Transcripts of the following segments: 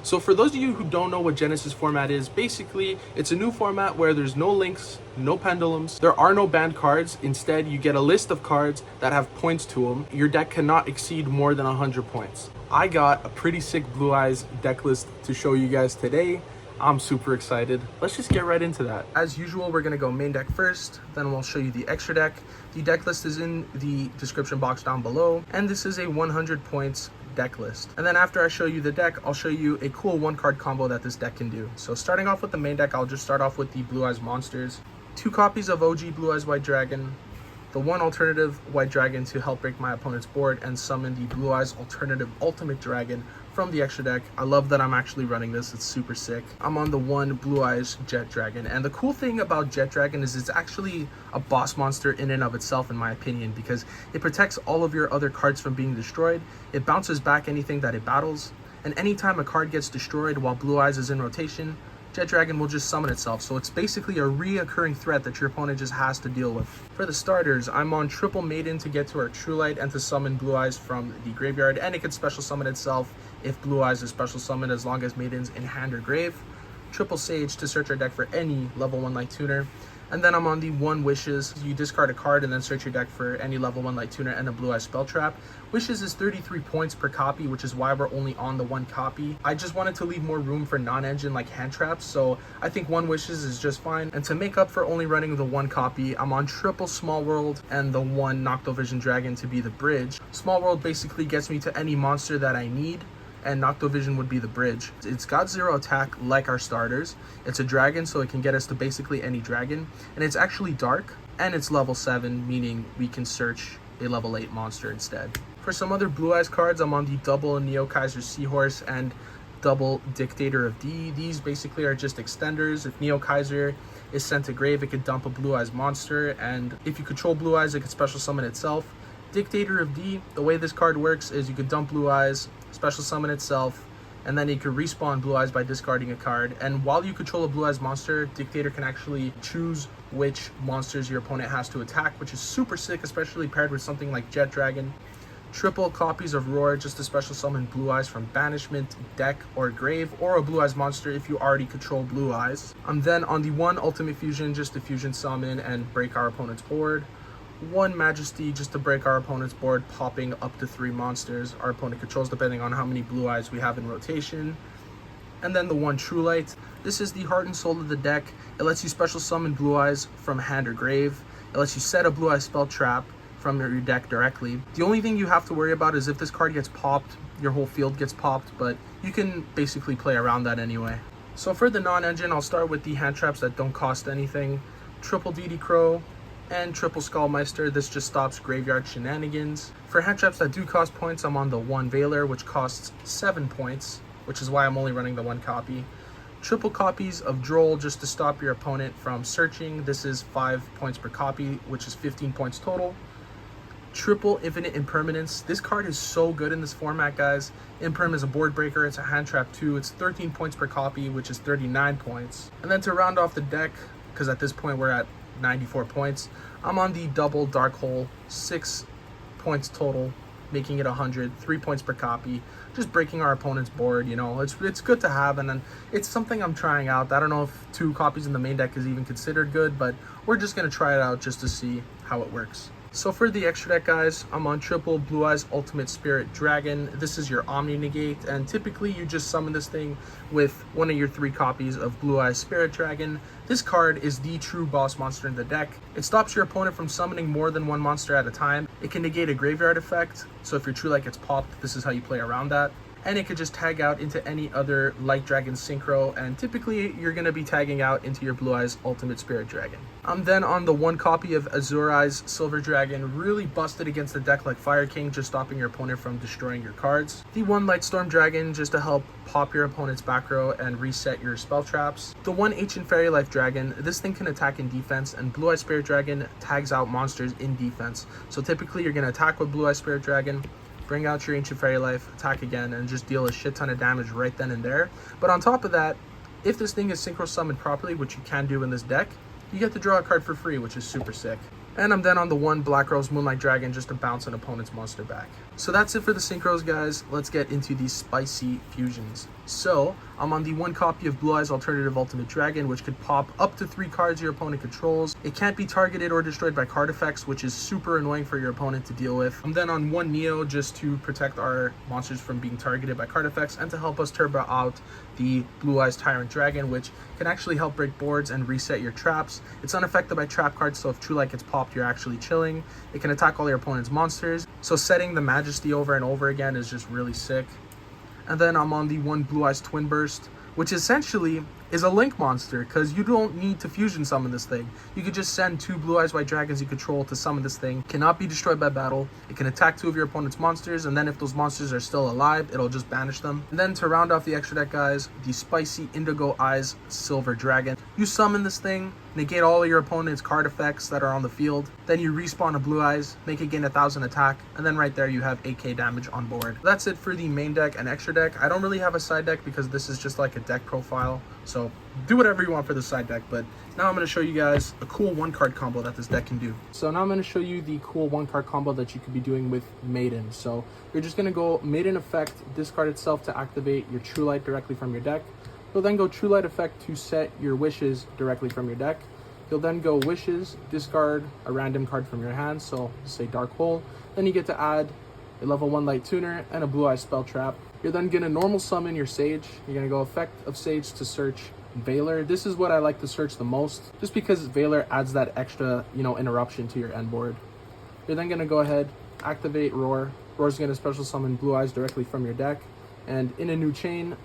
So for those of you who don't know what Genesys format is, basically it's a new format where there's no links, no pendulums, there are no banned cards. Instead, you get a list of cards that have points to them. Your deck cannot exceed more than 100 points. I got a pretty sick Blue Eyes deck list to show you guys today. I'm super excited. Let's just get right into that. As usual, we're gonna go main deck first, then we'll show you the extra deck. The deck list is in the description box down below, and this is a 100 points deck list. And then after I show you the deck, I'll show you a cool one card combo that this deck can do. So starting off with the main deck, I'll just start off with the Blue Eyes monsters. 2 copies of OG Blue Eyes White Dragon, the 1 alternative White Dragon to help break my opponent's board and summon the Blue Eyes alternative Ultimate Dragon from the extra deck. I love that I'm actually running this. It's super sick. I'm on the 1 Blue Eyes Jet Dragon, and the cool thing about Jet Dragon is it's actually a boss monster in and of itself, in my opinion, because it protects all of your other cards from being destroyed. It bounces back anything that it battles, and anytime a card gets destroyed while Blue Eyes is in rotation, Jet Dragon will just summon itself, so it's basically a reoccurring threat that your opponent just has to deal with. For the starters, I'm on triple Maiden to get to our True Light and to summon Blue Eyes from the graveyard, and it can special summon itself if Blue Eyes is special summoned as long as Maiden's in hand or grave. Triple Sage to search our deck for any level 1 Light Tuner. And then I'm on the 1 Wishes. You discard a card and then search your deck for any level 1 Light Tuner and a Blue Eye Spell Trap. Wishes is 33 points per copy, which is why we're only on the 1 copy. I just wanted to leave more room for non-engine like hand traps, so I think 1 Wishes is just fine. And to make up for only running the 1 copy, I'm on triple Small World and the 1 Noctovision Dragon to be the bridge. Small World basically gets me to any monster that I need, and Noctovision would be the bridge. It's got 0 attack like our starters. It's a dragon, so it can get us to basically any dragon, and it's actually dark, and it's level 7, meaning we can search a level 8 monster instead. For some other Blue Eyes cards, I'm on the double Neo-Kaiser Sea Horse and double Dictator of D. These basically are just extenders. If Neo-Kaiser is sent to grave, it could dump a Blue Eyes monster, and if you control Blue Eyes, it could special summon itself. Dictator of D, the way this card works is you could dump Blue Eyes, special summon itself, and then you could respawn Blue Eyes by discarding a card. And while you control a Blue Eyes monster, Dictator can actually choose which monsters your opponent has to attack, which is super sick, especially paired with something like Jet Dragon. Triple copies of Roar just to special summon Blue Eyes from banishment, deck, or grave, or a Blue Eyes monster if you already control Blue Eyes. I'm then on the 1 Ultimate Fusion just to fusion summon and break our opponent's board. 1 Majesty just to break our opponent's board, popping up to 3 monsters our opponent controls depending on how many Blue Eyes we have in rotation. And then the 1 True Light. This is the heart and soul of the deck. It lets you special summon Blue Eyes from hand or grave. It lets you set a Blue Eye spell trap from your deck directly. The only thing you have to worry about is if this card gets popped, your whole field gets popped, but you can basically play around that anyway. So for the non-engine, I'll start with the hand traps that don't cost anything. Triple D.D Crow and triple Skull Meister. This just stops graveyard shenanigans. For hand traps that do cost points, I'm on the 1 Veiler, which costs 7 points, which is why I'm only running the 1 copy. Triple copies of Droll just to stop your opponent from searching. This is 5 points per copy, which is 15 points total. Triple Infinite Impermanence. This card is so good in this format, guys. Imperm is a board breaker. It's a hand trap too. It's 13 points per copy, which is 39 points. And then to round off the deck, because at this point we're at 94 points, I'm on the double Dark Hole, 6 points total, making it 100, 3 points per copy, just breaking our opponent's board. You know, it's good to have, and then it's something I'm trying out. I don't know if 2 copies in the main deck is even considered good, but we're just going to try it out just to see how it works. So for the extra deck, guys, I'm on triple Blue Eyes Ultimate Spirit Dragon. This is your Omni Negate, and typically you just summon this thing with 1 of your 3 copies of Blue Eyes Spirit Dragon. This card is the true boss monster in the deck. It stops your opponent from summoning more than 1 monster at a time. It can negate a graveyard effect, so if your True Light gets popped, this is how you play around that. And it could just tag out into any other Light Dragon Synchro, and typically you're going to be tagging out into your Blue Eyes Ultimate Spirit Dragon. I'm then on the 1 copy of Azure-Eyes Silver Dragon, really busted against the deck like Fire King, just stopping your opponent from destroying your cards. The 1 Lightstorm Dragon just to help pop your opponent's back row and reset your spell traps. The 1 Ancient Fairy Life Dragon. This thing can attack in defense, and Blue Eyes Spirit Dragon tags out monsters in defense. So typically you're going to attack with Blue Eyes Spirit Dragon, bring out your Ancient Fairy Life, attack again, and just deal a shit ton of damage right then and there. But on top of that, if this thing is synchro summoned properly, which you can do in this deck, you get to draw a card for free, which is super sick. And I'm then on the one Black Rose Moonlight Dragon just to bounce an opponent's monster back. So that's it for the synchros, guys. Let's get into these spicy fusions. So I'm on the one copy of Blue-Eyes Alternative Ultimate Dragon, which could pop up to 3 cards your opponent controls. It can't be targeted or destroyed by card effects, which is super annoying for your opponent to deal with. I'm then on one Neo just to protect our monsters from being targeted by card effects and to help us turbo out the Blue-Eyes Tyrant Dragon, which can actually help break boards and reset your traps. It's unaffected by trap cards, so if True Light gets popped, you're actually chilling. It can attack all your opponent's monsters, so setting the Majesty over and over again is just really sick. And then I'm on the one Blue-Eyes Twin Burst, which essentially is a link monster because you don't need to fusion summon this thing. You could just send 2 Blue-Eyes White Dragons you control to summon this thing. Cannot be destroyed by battle. It can attack 2 of your opponent's monsters, and then if those monsters are still alive, it'll just banish them. And then to round off the extra deck, guys, the spicy Indigo-Eyes Silver Dragon. You summon this thing, negate all of your opponent's card effects that are on the field. Then you respawn a Blue-Eyes, make it gain 1000 attack, and then right there you have 8k damage on board. That's it for the main deck and extra deck. I don't really have a side deck because this is just like a deck profile, so do whatever you want for the side deck. But now I'm going to show you guys a cool 1-card combo that this deck can do. So now I'm going to show you the cool 1-card combo that you could be doing with Maiden. So you're just going to go Maiden effect, discard itself to activate your True Light directly from your deck. You'll then go True Light effect to set your wishes directly from your deck. You'll then go wishes, discard a random card from your hand, so say Dark Hole. Then you get to add a level 1 Light Tuner and a Blue-Eyes Spell Trap. You're then going to normal summon your Sage. You're going to go effect of Sage to search Veiler. This is what I like to search the most, just because Veiler adds that extra, interruption to your end board. You're then going to go ahead, activate Roar. Roar's going to special summon Blue-Eyes directly from your deck. And in a new chain,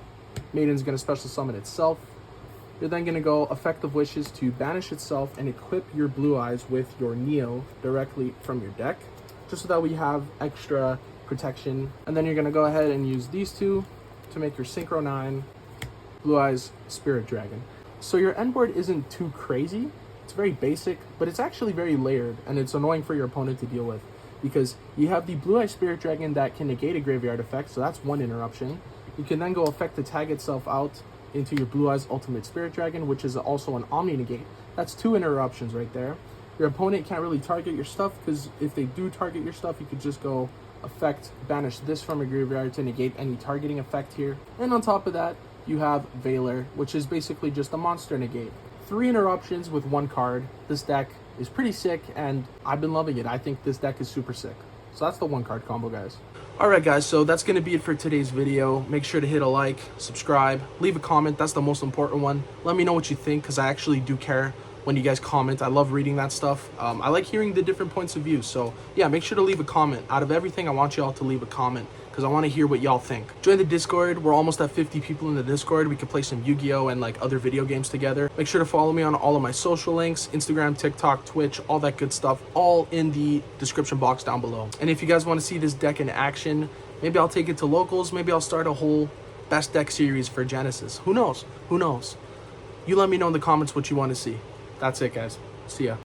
Maiden's going to special summon itself. You're then going to go effect of wishes to banish itself and equip your Blue-Eyes with your Neo directly from your deck, just so that we have extra protection. And then you're going to go ahead and use these 2 to make your Synchro 9 Blue-Eyes Spirit Dragon. So your end board isn't too crazy. It's very basic, but it's actually very layered, and it's annoying for your opponent to deal with because you have the Blue-Eyes Spirit Dragon that can negate a graveyard effect, so that's one interruption. You can then go effect to tag itself out into your Blue-Eyes Ultimate Spirit Dragon, which is also an Omni Negate. That's 2 interruptions right there. Your opponent can't really target your stuff because if they do target your stuff, you could just go effect banish this from a graveyard to negate any targeting effect here. And on top of that, you have Veiler, which is basically just a monster negate. 3 interruptions with 1 card. This deck is pretty sick, and I've been loving it. I think this deck is super sick. So that's the 1-card combo, guys. Alright guys, so that's going to be it for today's video. Make sure to hit a like, subscribe, leave a comment. That's the most important one. Let me know what you think, because I actually do care when you guys comment. I love reading that stuff. I like hearing the different points of view. So yeah, make sure to leave a comment. Out of everything, I want y'all to leave a comment because I want to hear what y'all think. Join the Discord. We're almost at 50 people in the Discord. We can play some Yu-Gi-Oh and like other video games together. Make sure to follow me on all of my social links, Instagram, TikTok, Twitch, all that good stuff, all in the description box down below. And if you guys want to see this deck in action, maybe I'll take it to locals. Maybe I'll start a whole best deck series for Genesys. Who knows? Who knows? You let me know in the comments what you want to see. That's it, guys. See ya.